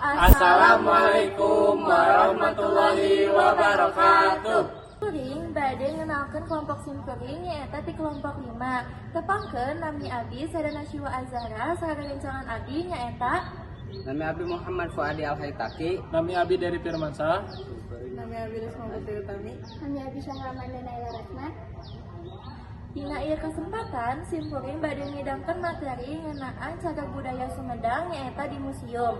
Assalamualaikum warahmatullahi wabarakatuh. Kuring bade ngenalkeun kelompok simkuring nyaeta ti kelompok 5. Tepangkeun nami abdi sadana Syiwa Azhara sareng rencangan abdi nyaeta Nami Abi Muhammad Fuadi Al-Haitaki. Nami Abi dari Firmansyah. nami abdi Risma Putri Utami. Nami Abi Syahramanda Naila Rasma. Dina ieu kesempatan simkuring bade ngidangkeun materi ngeunaan cagar budaya Sumedang nyaeta di museum.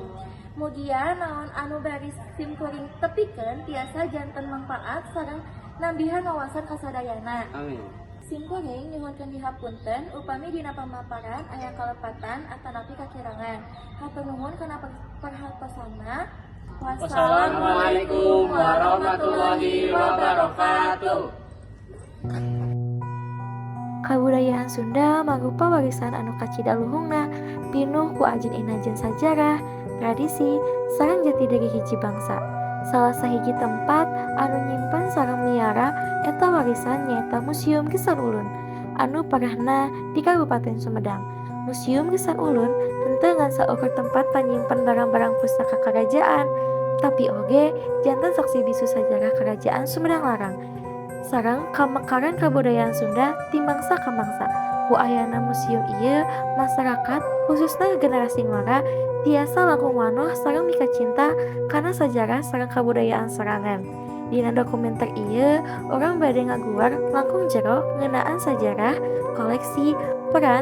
Mugia naon anu bari simkuring tepikeun tiasa janten manfaat sareng nambihan wawasan kasadayana. Amin. Simkuring nyuhunkeun dihapunten upami dina pamaparan aya kalepatan atanapi kakirangan. Hatur nuhun kana perhatosanna. Wassalamualaikum warahmatullahi wabarakatuh. Kabudayaan Sunda mangrupa warisan anu kacida luhungna, pinuh ku ajen inajen sajarah, tradisi, sareng jati diri hiji bangsa. Salah sahiji tempat anu nyimpen sareng miara eta warisan nyaeta Museum Gesan Ulun anu parahna di Kabupaten Sumedang. Museum Gesan Ulun henteu ngan saukur tempat panyimpen barang-barang pustaka kerajaan, tapi oge janten saksi bisu sajarah kerajaan Sumedang Larang. Sareng kamekaran kabudayaan Sunda ti mangsa ka mangsa. Ku ayana museum ieu masyarakat khususna generasi ngora tiasa langkung wanoh sareng mika cinta kana sajarah sareng kabudayaan sorangan. Dina dokumenter ieu orang bade ngaguar langkung jero ngeunaan sajarah, koleksi, peran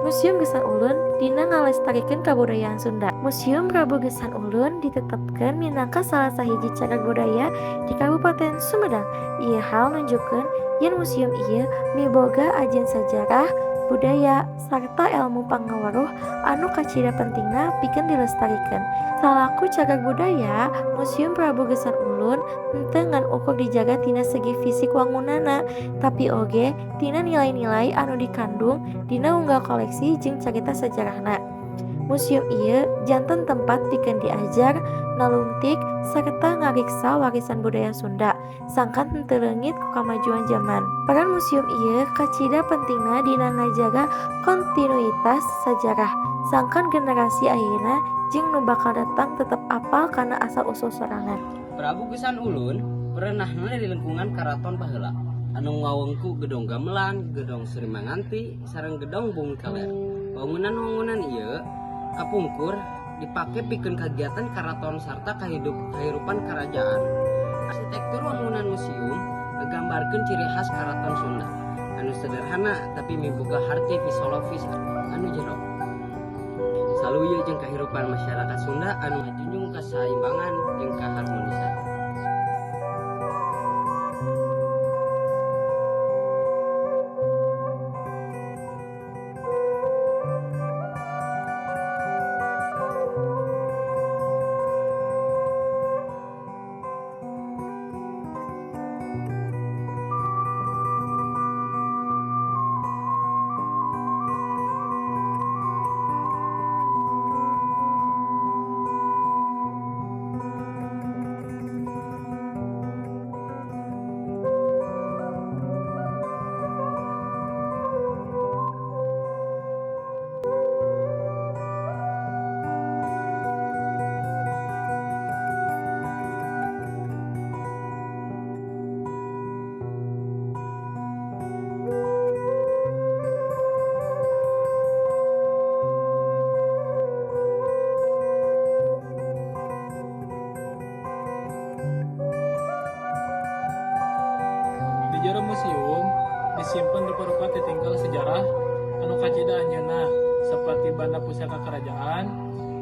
Museum Gesan Ulun dina ngalestarikeun kabudayaan Sunda. Museum Prabu Gesan Ulun ditetepkeun minangka salah sahiji cagar budaya di Kabupaten Sumedang. Ieu hal nunjukkeun yen museum ieu miboga ajen sajarah, budaya, sarta ilmu pangaweruh anu kacida pentingna pikeun dilestarikeun. Salaku cagar budaya, Museum Prabu Gesan Ulun henteu ngan ukur dijaga tina segi fisik wangunana, tapi oge tina nilai-nilai anu dikandung dina unggal koleksi jeung carita sajarahna. Museum ieu janten tempat pikeun diajar, nalungtik, serta ngariksa warisan budaya Sunda, sangkan henteu leungit ku kamajuan zaman. Peran museum ieu kacida pentingna dina ngajaga kontinuitas sajarah, sangkan generasi ayeuna jeung nu bakal datang tetep apal kana asal-usul sorangan. Prabu Gesan Ulun perenahna di lingkungan Karaton baheula anu ngawengku Gedong Gamelan, Gedong Sri Manganti, sareng Gedong Bumi Kaler. Bangunan-bangunan ieu kapungkur dipake pikeun kagiatan karaton sarta kahirupan kerajaan. Arsitektur bangunan museum nggambarkeun ciri khas karaton Sunda anu sederhana tapi miboga harti fisiologis anu jero. Saluyu jeung kahirupan masyarakat Sunda anu ngajunjung kasaimbangan jeung kaharmonisan. Di jero museum disimpan rupa-rupa titinggal sejarah anu kacida anjeunna seperti banda pusaka kerajaan,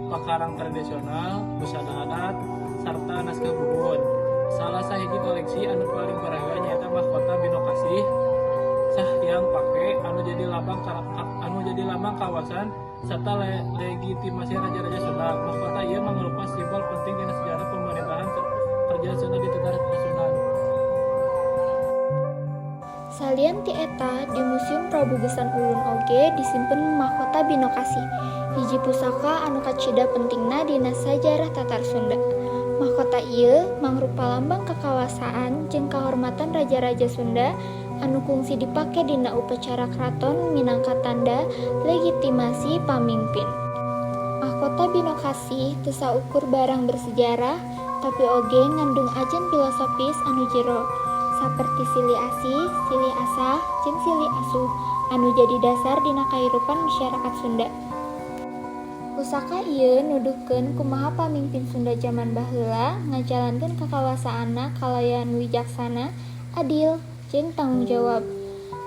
pakarang tradisional, busana adat, sarta naskah buhun. Salah sahiji koleksi anu paling berharga nyaeta mahkota Binokasih yang pake anu jadi lambang kawasan serta legitimasi raja-raja Sunda. Mahkota ieu mangrupa simbol penting dina sejarah pemerintahan kerajaan Sunda di Tengah Pasundan. Salieun ti eta di Museum Prabu Gesan Ulun oge disimpen mahkota Binokasih, hiji pusaka anu kacida pentingna dina sajarah Tatar Sunda. Mahkota ieu mangrupa lambang kekawasaan jeung kahormatan raja-raja Sunda anu kungsi dipake dina upacara kraton minangka tanda legitimasi pamimpin. Mahkota Mahkota Binokasi teu saukur barang bersejarah, tapi oge ngandung ajen filosofis anu jero, saperti silih asih, silih asah, jeung silih asuh, anu jadi dasar dina kahirupan masyarakat Sunda. Pusaka ieu nuduhkeun kumaha pamimpin Sunda zaman baheula ngajalankeun kakawasaanna kalayan wijaksana, adil, jeung tanggung jawab.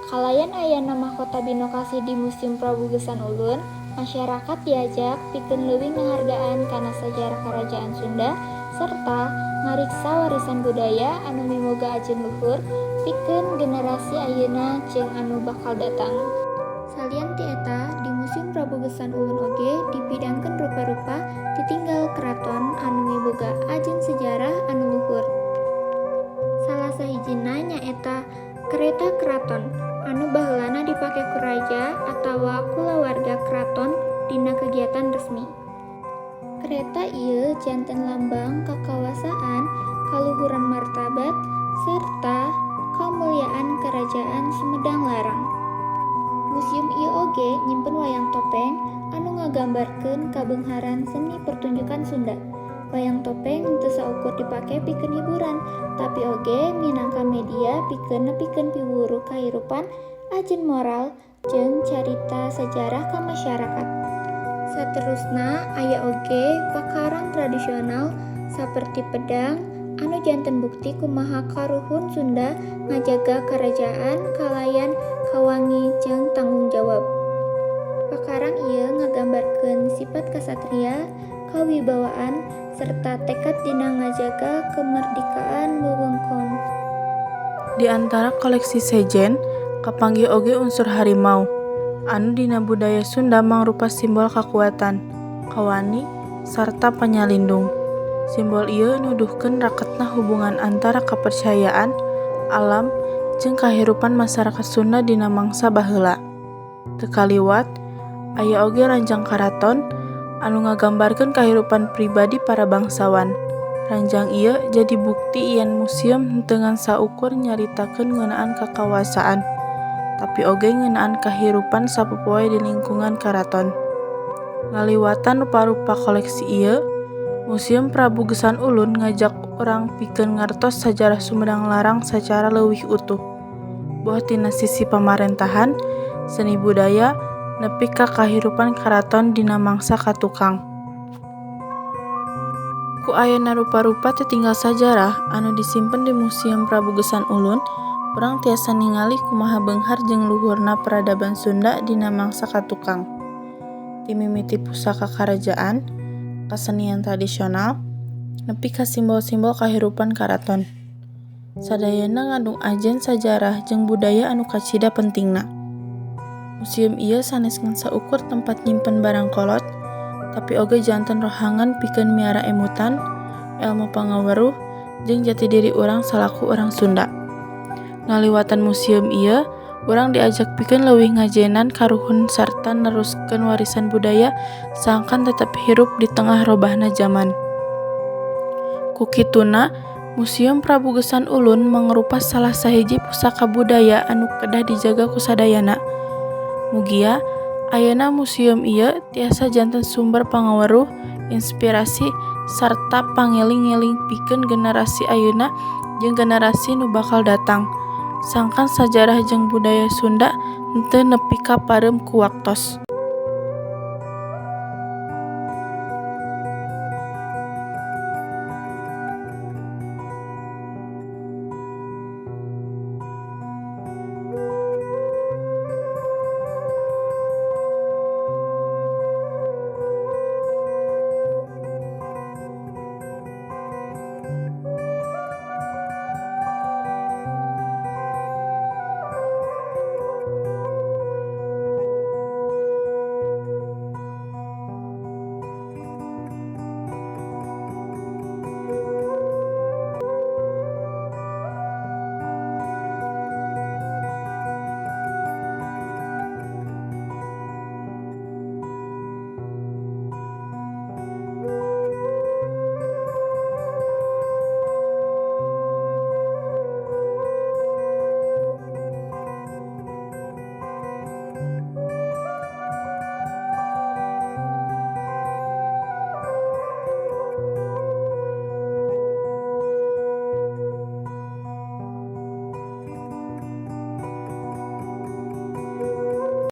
Kalayan ayana Mahkota Binokasi di Museum Prabu Geusan Ulun, masyarakat diajak pikeun leuwih ngahargaan kana sajarah Karajaan Sunda serta ngariksa warisan budaya anu mimoga ajeun luhur pikeun generasi ayeuna jeung anu bakal datang. Salian ti eta, di Museum Prabu Geusan Ulun oge dipidangkeun rupa-rupa ditinggal keraton anu miboga ajeun sejarah anu luhur. Salah sahijina nyaeta kereta keraton anu baheulana dipake ku raja atawa kulawarga keraton dina kegiatan resmi. Kereta ieu janten lambang kakawasaan, kaluhuran martabat, serta kamulyaan Kerajaan Sumedang Larang. Museum ieu oge nyimpen wayang topeng anu ngagambarkeun kabeungharan seni pertunjukan Sunda. Wayang topeng teu saukur dipake pikeun hiburan, tapi oge minangka media pikeun nepikeun piwuruh kahirupan, ajeun moral, jeung carita sejarah ka masyarakat. Saterusna aya oge pakarang tradisional saperti pedang anu janten bukti kumaha karuhun Sunda ngajaga karajaan kalayan kawangi jeung tanggung jawab. Pakarang ieu ngagambarkeun sifat kasatria, kawibawaan, serta tekad dina ngajaga kemerdekaan wewengkon. Di antara koleksi sejen, kapanggih oge unsur harimau, anu dina budaya Sunda mangrupa simbol kakuatan, kawani, sarta panyalindung. Simbol ieu nuduhkeun raketna hubungan antara kepercayaan, alam, jeung kahirupan masyarakat Sunda dina mangsa baheula. Teu kaliwat, aya oge ranjang karaton anu ngagambarkeun kahirupan pribadi para bangsawan. Ranjang ieu jadi bukti yen museum henteu ngan saukur nyaritakeun ngeunaan kakawasaan, tapi oge ngeunaan kahirupan sapopoe di lingkungan karaton. Ngaliwatan rupa-rupa koleksi ieu, Museum Prabu Geusan Ulun ngajak urang pikeun ngartos sajarah Sumedang Larang sacara leuwih utuh. Boh tina sisi pamarentahan, seni budaya, nepi ka kahirupan karaton dina mangsa katukang. Ku ayana rupa-rupa tetinggal sajarah anu disimpen di Museum Prabu Geusan Ulun, urang tiasa ningali kumaha beunghar jeung luhurna peradaban Sunda dina mangsa katukang. Ti mimiti pusaka karajaan, kasenian tradisional, nepi ka simbol-simbol kahirupan karaton. Sadayana ngandung ajen sajarah jeung budaya anu kacida pentingna. Museum ieu sanes ngan saukur tempat nyimpen barang kolot, tapi oge janten rohangan pikeun miara emutan, elmu pangaweruh, jeung jati diri urang salaku urang Sunda. Ngaliwatan museum ieu, urang diajak pikeun leuwih ngajenan karuhun sarta neruskeun warisan budaya sangkan tetep hirup di tengah robahna zaman. Ku kituna, Museum Prabu Geusan Ulun mangrupa salah sahiji pusaka budaya anu kedah dijaga ku sadayana. Mugia ayeuna museum ieu tiasa janten sumber pangaweruh, inspirasi, sarta pangeling-eling pikeun generasi ayeuna jeung generasi nu bakal datang. Sangkan sajarah jeung budaya Sunda henteu nepi ka pareum ku waktos.